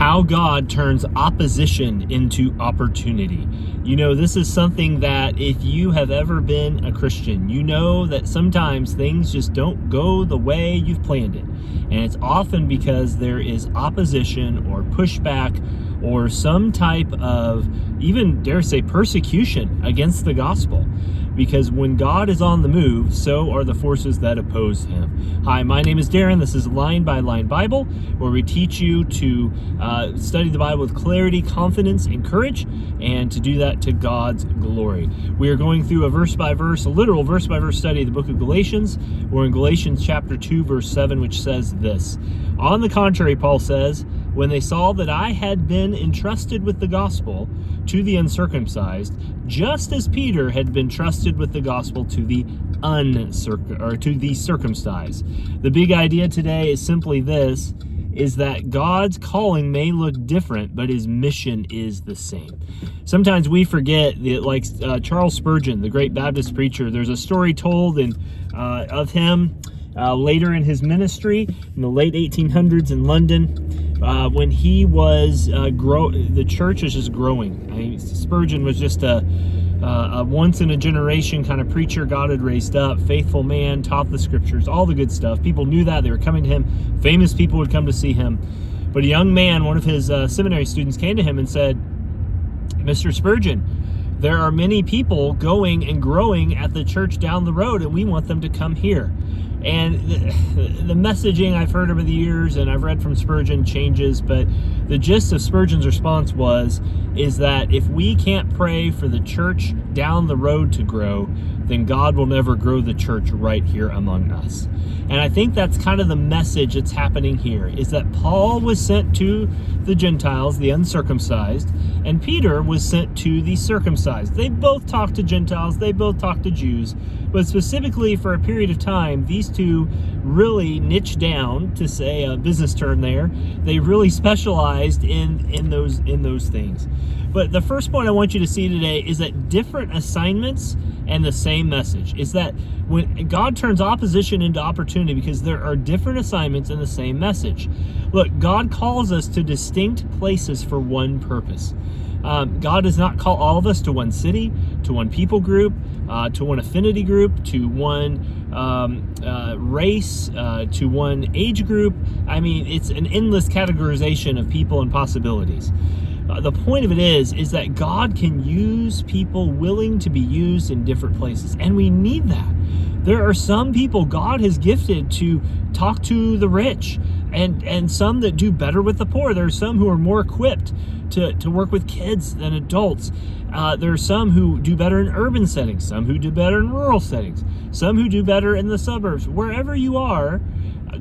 how God turns opposition into opportunity. You know, this is something that if you have ever been a Christian, you know that sometimes things just don't go the way you've planned it. And it's often because there is opposition or pushback or some type of, even dare say, persecution against the gospel. Because when God is on the move, so are the forces that oppose him. Hi, my name is Darren. This is Line by Line Bible, where we teach you to study the Bible with clarity, confidence, and courage, and to do that to God's glory. We are going through a verse-by-verse, a literal verse-by-verse study of the book of Galatians. We're in Galatians chapter 2, verse 7, which says this. On the contrary, Paul says, when they saw that I had been entrusted with the gospel to the uncircumcised, just as Peter had been trusted with the gospel to the circumcised. The big idea today is simply this, is that God's calling may look different, but his mission is the same. Sometimes we forget that, like Charles Spurgeon, the great Baptist preacher, there's a story told of him later in his ministry in the late 1800s in London. When he was the church was just growing. I mean, Spurgeon was just a once in a generation kind of preacher God had raised up, faithful man, taught the scriptures, all the good stuff. People knew that, they were coming to him. Famous people would come to see him. But a young man, one of his seminary students, came to him and said, Mr. Spurgeon, there are many people going and growing at the church down the road, and we want them to come here. And the messaging I've heard over the years, and I've read from Spurgeon, changes, but the gist of Spurgeon's response is that if we can't pray for the church down the road to grow, then God will never grow the church right here among us. And I think that's kind of the message that's happening here, is that Paul was sent to the Gentiles, the uncircumcised, and Peter was sent to the circumcised. They both talked to Gentiles, they both talked to Jews, but specifically for a period of time, these two really niched down, to say a business term there. They really specialized in those things. But the first point I want you to see today is that different assignments and the same message is that when God turns opposition into opportunity, because there are different assignments and the same message. Look, God calls us to distinct places for one purpose. God does not call all of us to one city, to one people group, to one affinity group, to one race, to one age group. I mean, it's an endless categorization of people and possibilities. The point of it is that God can use people willing to be used in different places, and we need that. There are some people God has gifted to talk to the rich, and some that do better with the poor. There are some who are more equipped to work with kids than adults. There are some who do better in urban settings, some who do better in rural settings, some who do better in the suburbs. Wherever you are,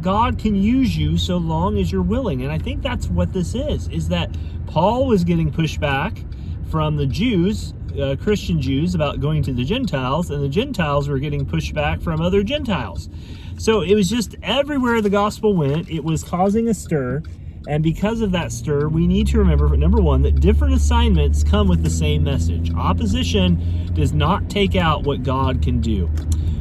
God can use you so long as you're willing. And I think that's what this is that Paul was getting pushback from the Jews, Christian Jews, about going to the Gentiles, and the Gentiles were getting pushback from other Gentiles. So it was just everywhere the gospel went, it was causing a stir. And because of that stir, we need to remember, number one, that different assignments come with the same message. Opposition does not take out what God can do.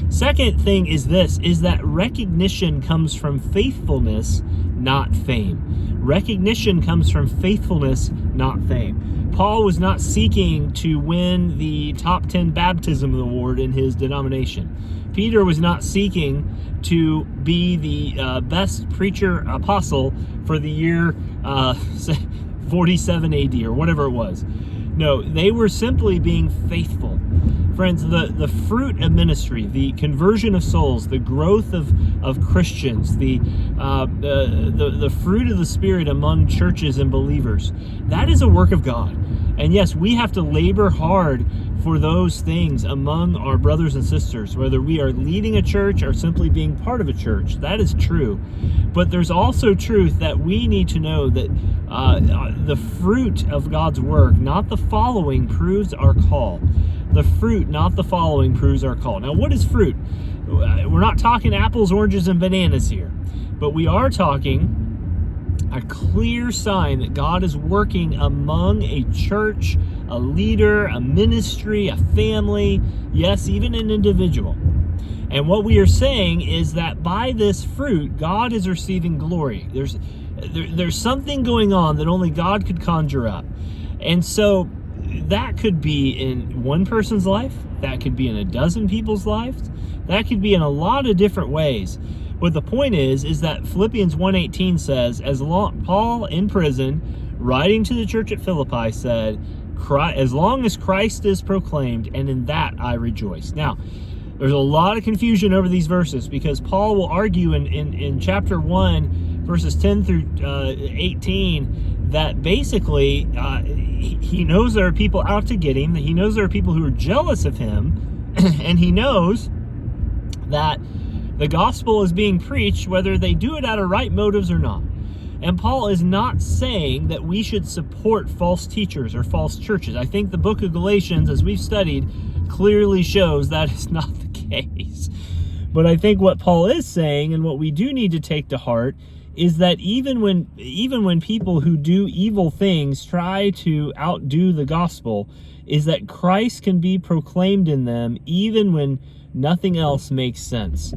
Second thing is that recognition comes from faithfulness, not fame. Recognition comes from faithfulness, not fame. Paul was not seeking to win the top 10 baptism award in his denomination. Peter was not seeking to be the best preacher apostle for the year 47 AD or whatever it was. No, they were simply being faithful. Friends, the fruit of ministry, the conversion of souls, the growth of Christians, the fruit of the Spirit among churches and believers, that is a work of God. And yes, we have to labor hard for those things among our brothers and sisters, whether we are leading a church or simply being part of a church. That is true. But there's also truth that we need to know that the fruit of God's work, not the following, proves our call. The fruit, not the following, proves our call. Now, what is fruit? We're not talking apples, oranges, and bananas here, but we are talking a clear sign that God is working among a church, a leader, a ministry, a family, yes, even an individual. And what we are saying is that by this fruit, God is receiving glory. There's something going on that only God could conjure up. And so that could be in one person's life, that could be in a dozen people's lives, that could be in a lot of different ways. But the point is that Philippians 1:18 says, Paul in prison, writing to the church at Philippi, said, as long as Christ is proclaimed, and in that I rejoice. Now, there's a lot of confusion over these verses, because Paul will argue in chapter 1, verses 10 through 18, that basically he knows there are people out to get him, that he knows there are people who are jealous of him, and he knows that the gospel is being preached whether they do it out of right motives or not. And Paul is not saying that we should support false teachers or false churches. I think the book of Galatians, as we've studied, clearly shows that is not the case. But I think what Paul is saying, and what we do need to take to heart, is that even when people who do evil things try to outdo the gospel, is that Christ can be proclaimed in them even when nothing else makes sense.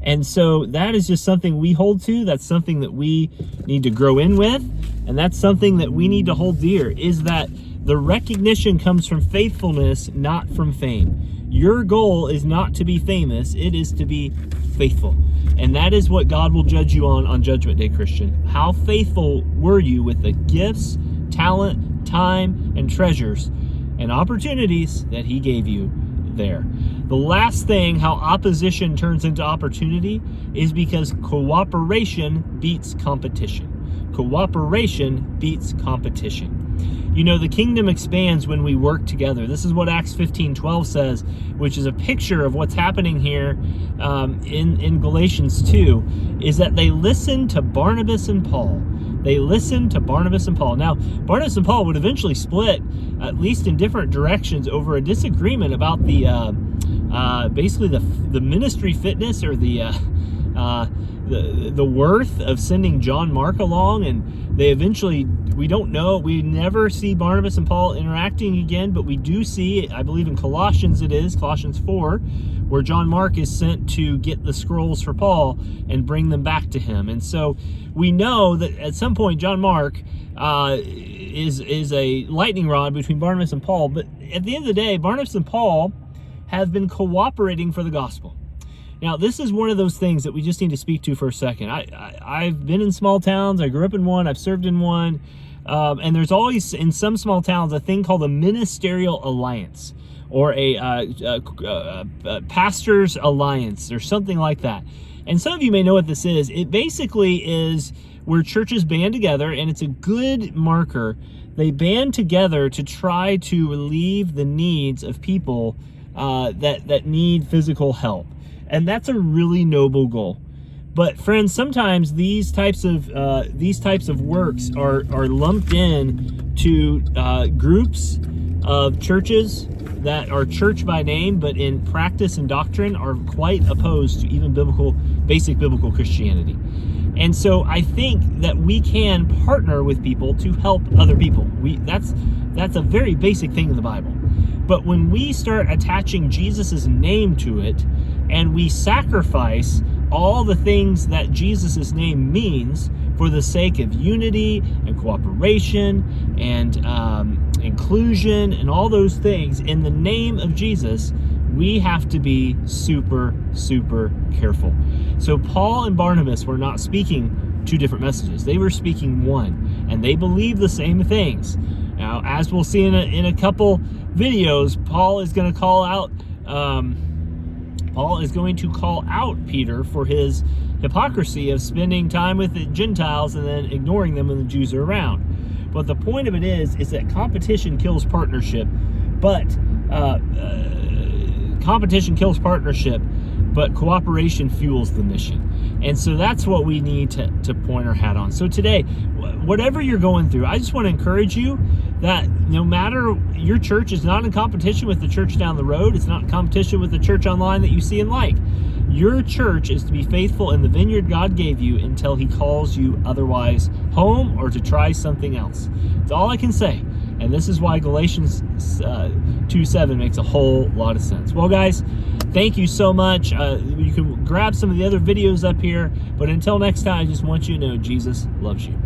And so that is just something we hold to. That's something that we need to grow in with. And that's something that we need to hold dear, is that the recognition comes from faithfulness, not from fame. Your goal is not to be famous. It is to be faithful. And that is what God will judge you on Judgment Day, Christian. How faithful were you with the gifts, talent, time, and treasures and opportunities that he gave you there? The last thing, how opposition turns into opportunity, is because cooperation beats competition. Cooperation beats competition. You know, the kingdom expands when we work together. This is what Acts 15:12 says, which is a picture of what's happening here in Galatians 2, is that they listened to Barnabas and Paul. They listened to Barnabas and Paul. Now, Barnabas and Paul would eventually split, at least in different directions, over a disagreement about the basically the ministry fitness, or the worth of sending John Mark along. And they eventually, we don't know, we never see Barnabas and Paul interacting again, but we do see, I believe in Colossians, Colossians 4, where John Mark is sent to get the scrolls for Paul and bring them back to him. And so we know that at some point John Mark is a lightning rod between Barnabas and Paul. But at the end of the day, Barnabas and Paul have been cooperating for the gospel. Now, this is one of those things that we just need to speak to for a second. I've been in small towns. I grew up in one. I've served in one. And there's always, in some small towns, a thing called a ministerial alliance, or a pastor's alliance, or something like that. And some of you may know what this is. It basically is where churches band together, and it's a good marker. They band together to try to relieve the needs of people that need physical help. And that's a really noble goal. But friends, sometimes these types of works are lumped in to groups of churches that are church by name, but in practice and doctrine are quite opposed to even basic biblical Christianity. And so I think that we can partner with people to help other people. That's a very basic thing in the Bible. But when we start attaching Jesus' name to it, and we sacrifice all the things that Jesus' name means for the sake of unity and cooperation and inclusion and all those things in the name of Jesus, we have to be super, super careful. So Paul and Barnabas were not speaking two different messages. They were speaking one, and they believed the same things. Now, as we'll see in a couple videos, Paul is going to call out Peter for his hypocrisy of spending time with the Gentiles and then ignoring them when the Jews are around. But the point of it is that competition kills partnership, but cooperation fuels the mission. And so that's what we need to point our hat on. So today, whatever you're going through, I just want to encourage you that no matter, your church is not in competition with the church down the road. It's not in competition with the church online that you see and like. Your church is to be faithful in the vineyard God gave you until he calls you otherwise home or to try something else. That's all I can say. And this is why Galatians 2:7 makes a whole lot of sense. Well, guys, thank you so much. You can grab some of the other videos up here. But until next time, I just want you to know Jesus loves you.